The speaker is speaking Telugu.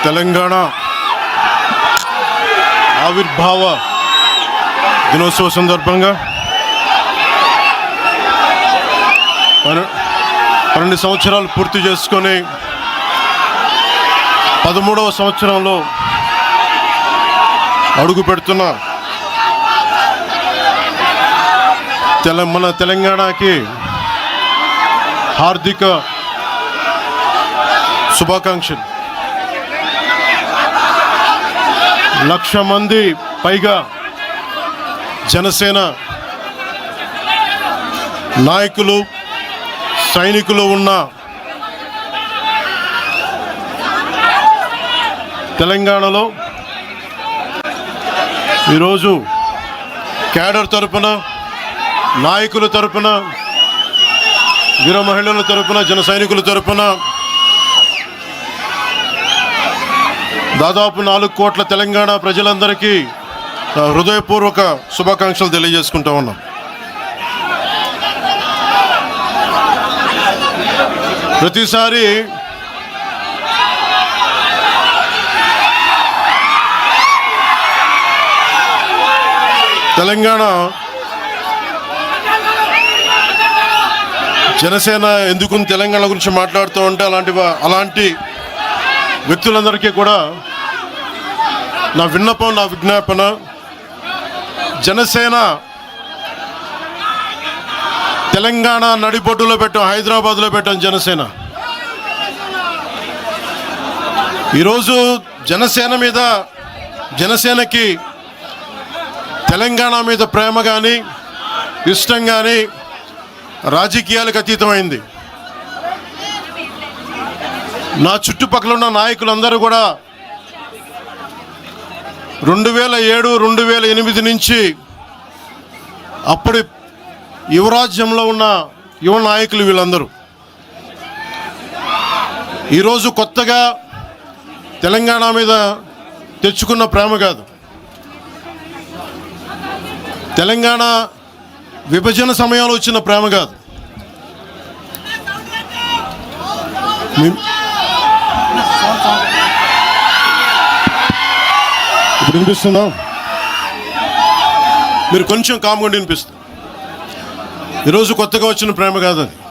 తెలంగాణ ఆవిర్భావ దినోత్సవ సందర్భంగా 12 సంవత్సరాలు పూర్తి చేసుకొని 13వ సంవత్సరంలో అడుగు పెడుతున్న మన తెలంగాణకి హార్దిక శుభాకాంక్షలు. 1,00,000 మంది పైగా జనసేన నాయకులు సైనికులు ఉన్న తెలంగాణలో ఈరోజు క్యాడర్ తరపున, నాయకుల తరపున, వీర మహిళల తరపున, జన సైనికుల తరపున దాదాపు 4 కోట్ల తెలంగాణ ప్రజలందరికీ హృదయపూర్వక శుభాకాంక్షలు తెలియజేసుకుంటా ఉన్నాం. ప్రతిసారి తెలంగాణ జనసేన ఎందుకు తెలంగాణ గురించి మాట్లాడుతూ ఉంటే అలాంటి వ్యక్తులందరికీ కూడా నా విన్నపం, నా విజ్ఞాపన, జనసేన తెలంగాణ నడిబొడ్డులో పెట్టాం, హైదరాబాద్లో పెట్టాం జనసేన. ఈరోజు జనసేనకి తెలంగాణ మీద ప్రేమ కానీ, ఇష్టం కానీ రాజకీయాలకు అతీతమైంది. నా చుట్టుపక్కల ఉన్న నాయకులందరూ కూడా 2007, 2008 నుంచి అప్పటి యువరాజ్యంలో ఉన్న యువ నాయకులు వీళ్ళందరూ ఈరోజు కొత్తగా తెలంగాణ మీద తెచ్చుకున్న ప్రేమ కాదు, తెలంగాణ విభజన సమయంలో వచ్చిన ప్రేమ కాదు. ఇప్పుడు వినిపిస్తుందా? మీరు కొంచెం కామ్గా వినిపిస్తుంది. ఈరోజు కొత్తగా వచ్చిన ప్రేమ కాదు అది.